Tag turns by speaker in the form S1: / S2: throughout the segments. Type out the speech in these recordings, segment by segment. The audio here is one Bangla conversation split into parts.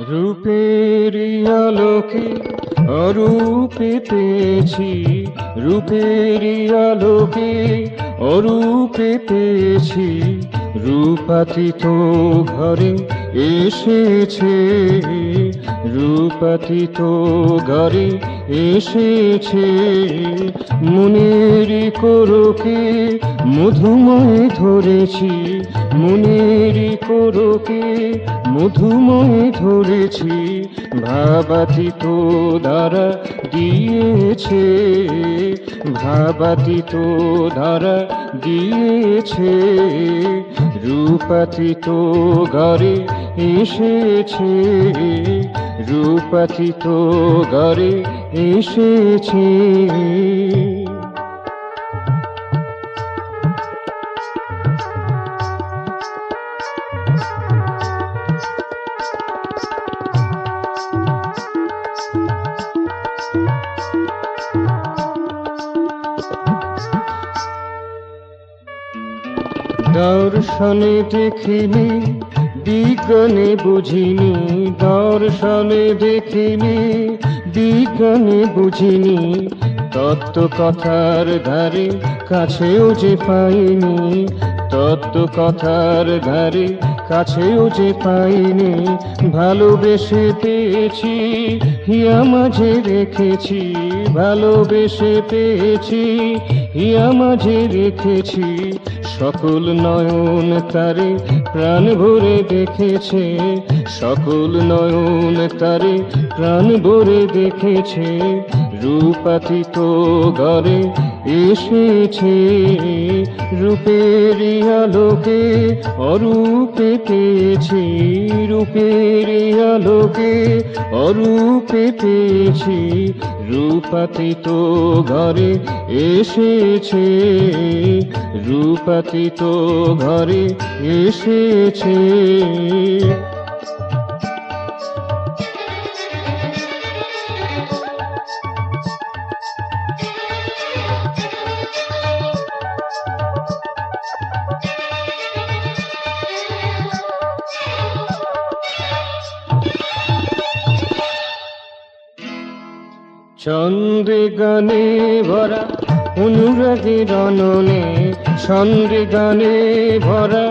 S1: রূপের আলোকে অরূপে পেয়েছি, রূপের আলোকে অরূপে পেয়েছি, রূপাতীত ঘরে এসেছে, রূপাতীত ঘরে এসেছে। মনের কোরকে মধুময় ধরেছি, মনের কোরকে মধুময় ধরেছি, ভাবাতীত দ্বারা দিয়েছে, ভাবাতীত দ্বারা দিয়েছে, রূপাতীত ঘরে এসেছে, রূপাতীত ঘরে এসেছে। দর্শনে দেখিনি বিজ্ঞানে বুঝিনি, দর্শনে দেখিনি বিজ্ঞানে বুঝিনি, তত্ত্ব কথার ধারে কাছেও যে পাইনি, তত্ত্ব কথার ধারে কাছেও যে পাইনি, ভালোবেসে পেয়েছি হিয়া মাঝে রেখেছি, ভালোবেসে পেয়েছি হিয়া মাঝে রেখেছি, সকল নয়ন তারে প্রাণ ভরে দেখেছে, সকল নয়ন তারে প্রাণ ভরে দেখেছে, রূপাতীত ঘরে এসেছে, রূপের আলোকে অরূপে পেয়েছি, রূপের আলোকে অরূপে পেয়েছি, রূপাতীত ঘরে এসেছে, রূপাতীত ঘরে এসেছে। ছন্দে গানে ভরা অনুরাগের অননে, ছন্দে গানে ভরা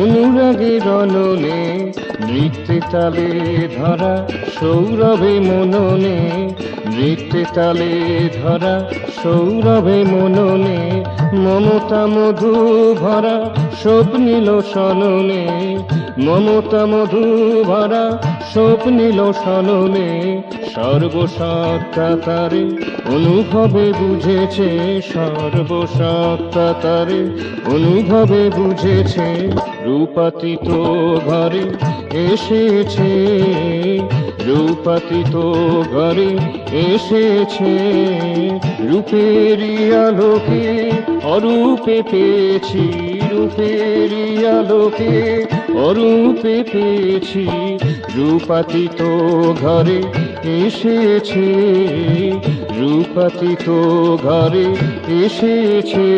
S1: অনুরাগের অননে, নৃত্যে তালে ধরা সৌরভে মননে, নৃত্যে তালে ধরা সৌরভে মননে, মমতা মধু ভরা স্বপ্নিল সননে, মমতা মধু ভরা স্বপ্নিল সননে, সর্বসত্তা তারে অনুভবে বুঝেছে, সর্বসত্তা তারে অনুভবে বুঝেছে, রূপাতীত ঘরে এসেছে, রূপাতীত ঘরে এসেছে, রূপের আলোকে অরূপে পেয়েছি, রূপের আলোকে অরূপে পেয়েছি, রূপাতীত ঘরে এসেছে, রূপাতীত ঘরে এসেছে,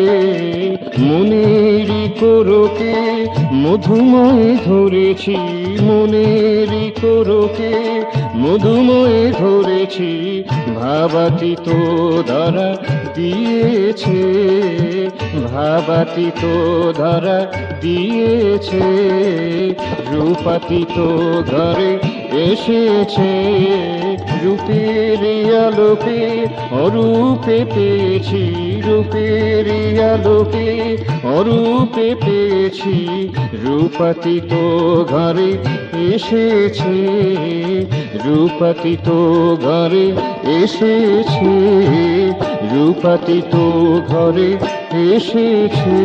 S1: মনের কোরকে মধুময় ধরেছি, মনের কোরকে মধুময় ধরেছি, ভাবাতীত দ্বারা দিয়েছে, ভাবাতীত দ্বারা দিয়েছে, রূপাতীত ঘরে এসেছে, রূপের আলোকে অরূপে পেয়েছি, রূপের আলোকে অরূপে পেয়েছি, রূপাতীত ঘরে এসেছে, রূপাতীত ঘরে এসেছে, রূপাতীত ঘরে এসেছে।